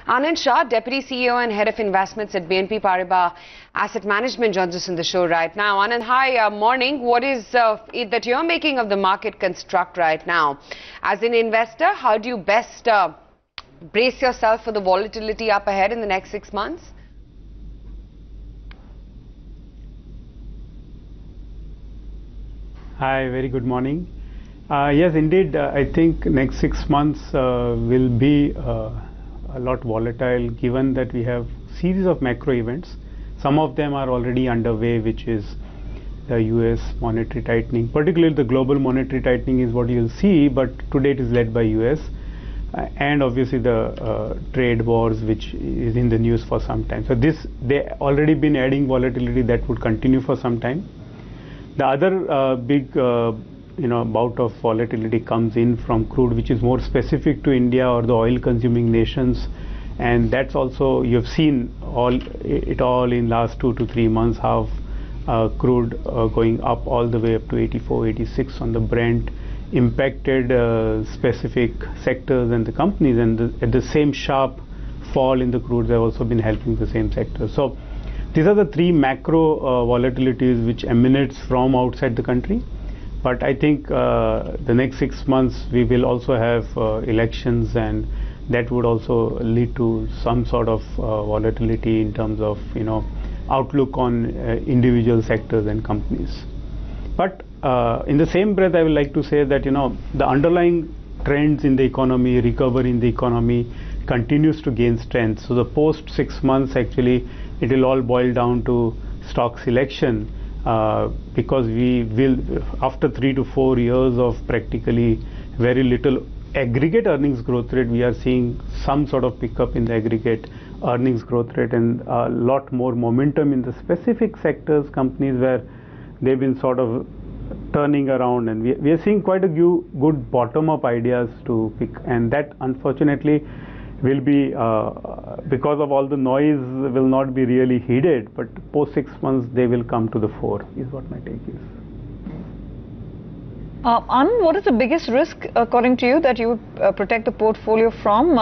Anand Shah, Deputy CEO and Head of Investments at BNP Paribas Asset Management, joins us on the show right now. Anand, hi, morning. What is it that you're making of the market construct right now? As an investor, how do you best brace yourself for the volatility up ahead in the next 6 months? Hi, very good morning. Yes, indeed, I think next 6 months will be a lot volatile, given that we have series of macro events. Some of them are already underway, which is the US monetary tightening. Particularly the global monetary tightening is what you'll see, but today it is led by US. And obviously the trade wars, which is in the news for some time. So they already been adding volatility that would continue for some time. The other big bout of volatility comes in from crude, which is more specific to India or the oil consuming nations, and that's also, you've seen it all in last 2 to 3 months, how crude going up all the way up to 84, 86 on the Brent impacted specific sectors and the companies, and at the same sharp fall in the crudes have also been helping the same sector. So these are the three macro volatilities which emanates from outside the country. But I think the next 6 months we will also have elections, and that would also lead to some sort of volatility in terms of outlook on individual sectors and companies. But in the same breath, I would like to say that the underlying trends in the economy, recovery in the economy, continues to gain strength. So the post 6 months, actually, it will all boil down to stock selection. Because we will, after 3 to 4 years of practically very little aggregate earnings growth rate, we are seeing some sort of pickup in the aggregate earnings growth rate, and a lot more momentum in the specific sectors, companies where they've been sort of turning around, and we are seeing quite a few good bottom-up ideas to pick, and that unfortunately will be, because of all the noise, will not be really heeded, but post 6 months they will come to the fore, is what my take is. Anand, what is the biggest risk, according to you, that you would protect the portfolio from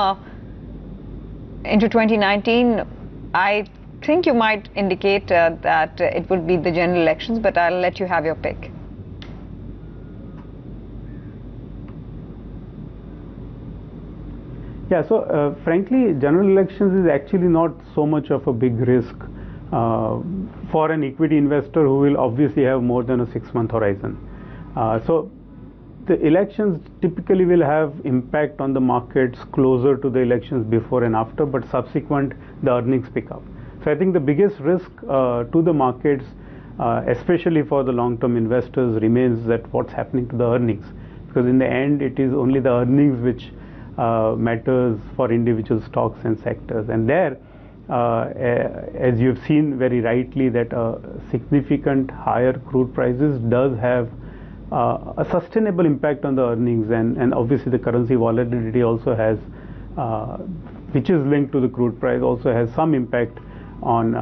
into 2019? I think you might indicate that it would be the general elections, but I'll let you have your pick. Yeah, so frankly, general elections is actually not so much of a big risk for an equity investor who will obviously have more than a 6-month horizon. So the elections typically will have impact on the markets closer to the elections before and after, but subsequent the earnings pick up. So I think the biggest risk to the markets, especially for the long-term investors, remains that what's happening to the earnings, because in the end it is only the earnings which matters for individual stocks and sectors. And there, as you've seen very rightly, that significant higher crude prices does have a sustainable impact on the earnings, and obviously the currency volatility also has, which is linked to the crude price, also has some impact on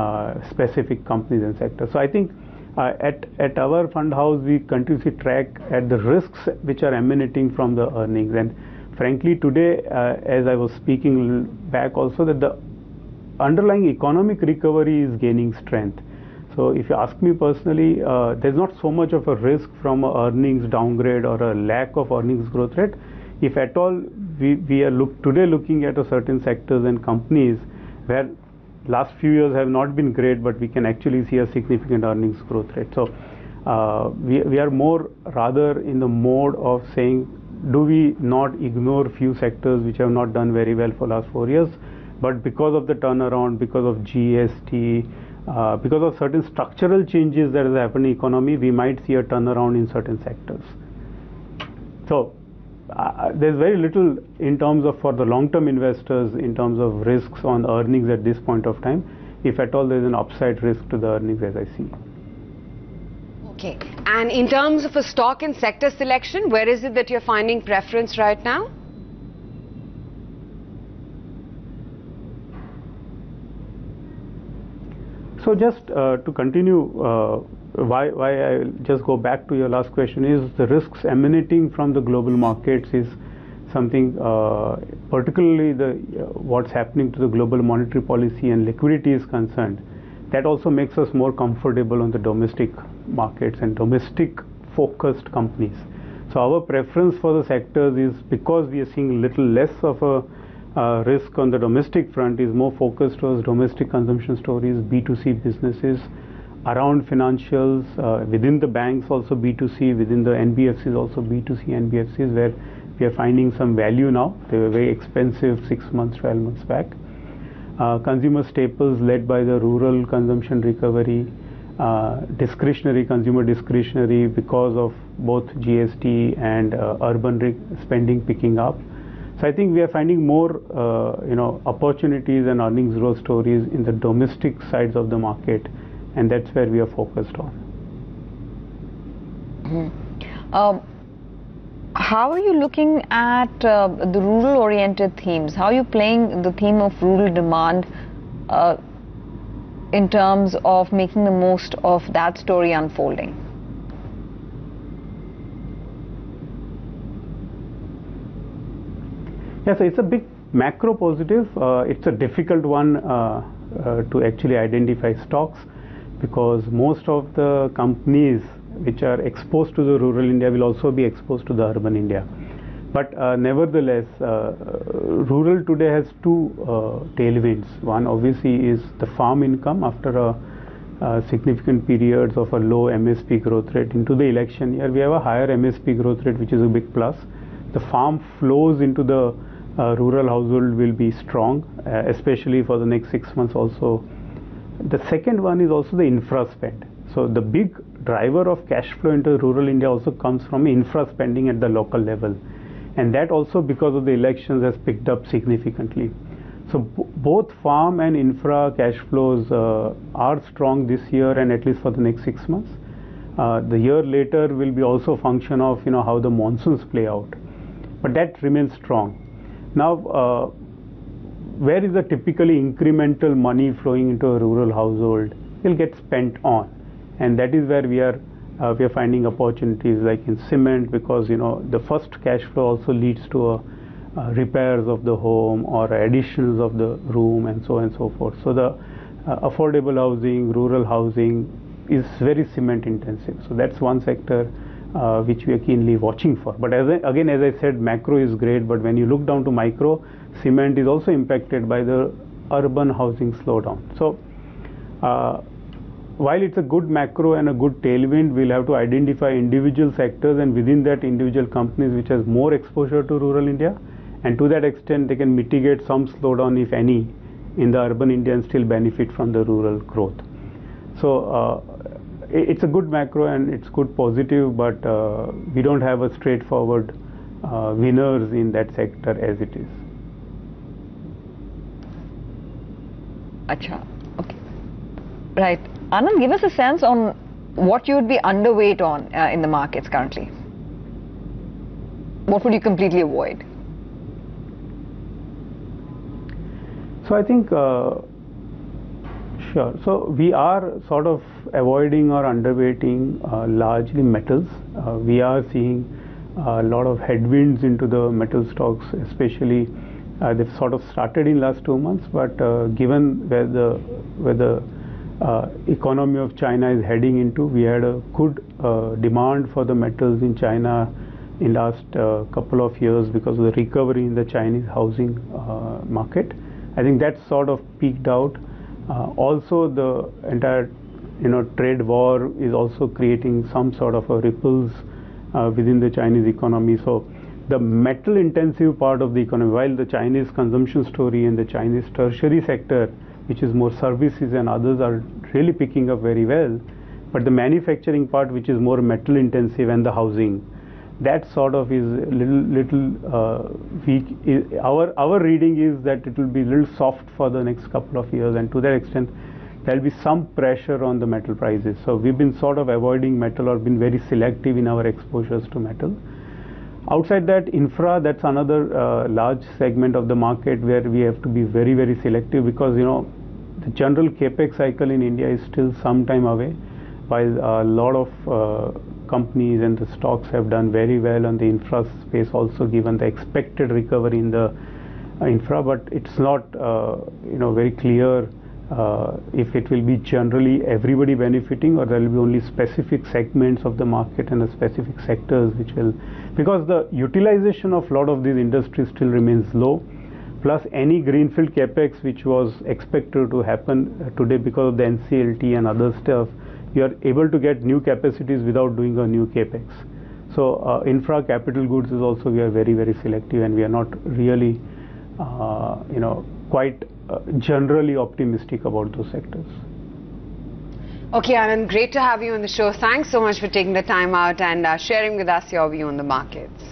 specific companies and sectors. So I think at our fund house, we continuously track at the risks which are emanating from the earnings. And frankly, today, as I was speaking back also, that the underlying economic recovery is gaining strength. So if you ask me personally, there's not so much of a risk from a earnings downgrade or a lack of earnings growth rate. If at all, we are today looking at a certain sectors and companies where last few years have not been great, but we can actually see a significant earnings growth rate. So we are more rather in the mode of saying, do we not ignore few sectors which have not done very well for last 4 years, but because of the turnaround, because of GST, because of certain structural changes that has happened in the economy, we might see a turnaround in certain sectors. So there's very little in terms of, for the long-term investors, in terms of risks on earnings at this point of time. If at all there's an upside risk to the earnings, as I see. Okay. And in terms of a stock and sector selection, where is it that you're finding preference right now? So just to continue, why I just go back to your last question, is the risks emanating from the global markets is something, particularly what's happening to the global monetary policy and liquidity is concerned, that also makes us more comfortable on the domestic markets and domestic focused companies. So our preference for the sectors is, because we are seeing little less of a risk on the domestic front, is more focused towards domestic consumption stories, B2C businesses, around financials, within the banks also B2C, within the NBFCs also B2C NBFCs, where we are finding some value now. They were very expensive 6 months, 12 months back. Consumer staples led by the rural consumption recovery, discretionary, consumer discretionary, because of both GST and urban spending picking up. So I think we are finding more opportunities and earnings growth stories in the domestic sides of the market, and that's where we are focused on. How are you looking at the rural-oriented themes? How are you playing the theme of rural demand in terms of making the most of that story unfolding? Yes, it's a big macro positive. It's a difficult one to actually identify stocks, because most of the companies which are exposed to the rural India will also be exposed to the urban India. But nevertheless, rural today has two tailwinds. One obviously is the farm income after significant periods of a low MSP growth rate. Into the election year, we have a higher MSP growth rate, which is a big plus. The farm flows into the rural household will be strong, especially for the next 6 months also. The second one is also the infra spend. So the big driver of cash flow into rural India also comes from infra spending at the local level, and that also, because of the elections, has picked up significantly. So both farm and infra cash flows are strong this year, and at least for the next 6 months. The year later will be also a function of how the monsoons play out, but that remains strong. Now, where is the typically incremental money flowing into a rural household will get spent on, and that is where we are finding opportunities like in cement, because the first cash flow also leads to repairs of the home or additions of the room and so on and so forth. So the affordable housing, rural housing is very cement intensive. So that's one sector which we are keenly watching for. But as I said, macro is great, but when you look down to micro, cement is also impacted by the urban housing slowdown. So while it's a good macro and a good tailwind, we'll have to identify individual sectors, and within that individual companies which has more exposure to rural India, and to that extent they can mitigate some slowdown, if any, in the urban India and still benefit from the rural growth. So it's a good macro and it's good positive, but we don't have a straightforward winners in that sector as it is. Acha, okay. Right. Anand, give us a sense on what you would be underweight on in the markets currently. What would you completely avoid? So I think, sure. So we are sort of avoiding or underweighting largely metals. We are seeing a lot of headwinds into the metal stocks, especially they've sort of started in last 2 months, but given where the economy of China is heading into, we had a good demand for the metals in China in last couple of years because of the recovery in the Chinese housing market. I think that sort of peaked out. Also the entire trade war is also creating some sort of a ripples within the Chinese economy. So the metal intensive part of the economy, while the Chinese consumption story and the Chinese tertiary sector, which is more services and others, are really picking up very well, but the manufacturing part, which is more metal intensive, and the housing, that sort of is little weak. Our reading is that it will be a little soft for the next couple of years, and to that extent there will be some pressure on the metal prices. So we've been sort of avoiding metal or been very selective in our exposures to metal. Outside that, infra, that's another large segment of the market where we have to be very, very selective, because the general capex cycle in India is still some time away, while a lot of companies and the stocks have done very well on the infra space also, given the expected recovery in the infra, but it's not very clear if it will be generally everybody benefiting, or there will be only specific segments of the market and the specific sectors which will, because the utilization of a lot of these industries still remains low, plus any greenfield capex which was expected to happen today because of the NCLT and other stuff, you are able to get new capacities without doing a new capex. So infra capital goods is also, we are very, very selective, and we are not really quite generally optimistic about those sectors. Okay, Anand, great to have you on the show. Thanks so much for taking the time out and sharing with us your view on the markets.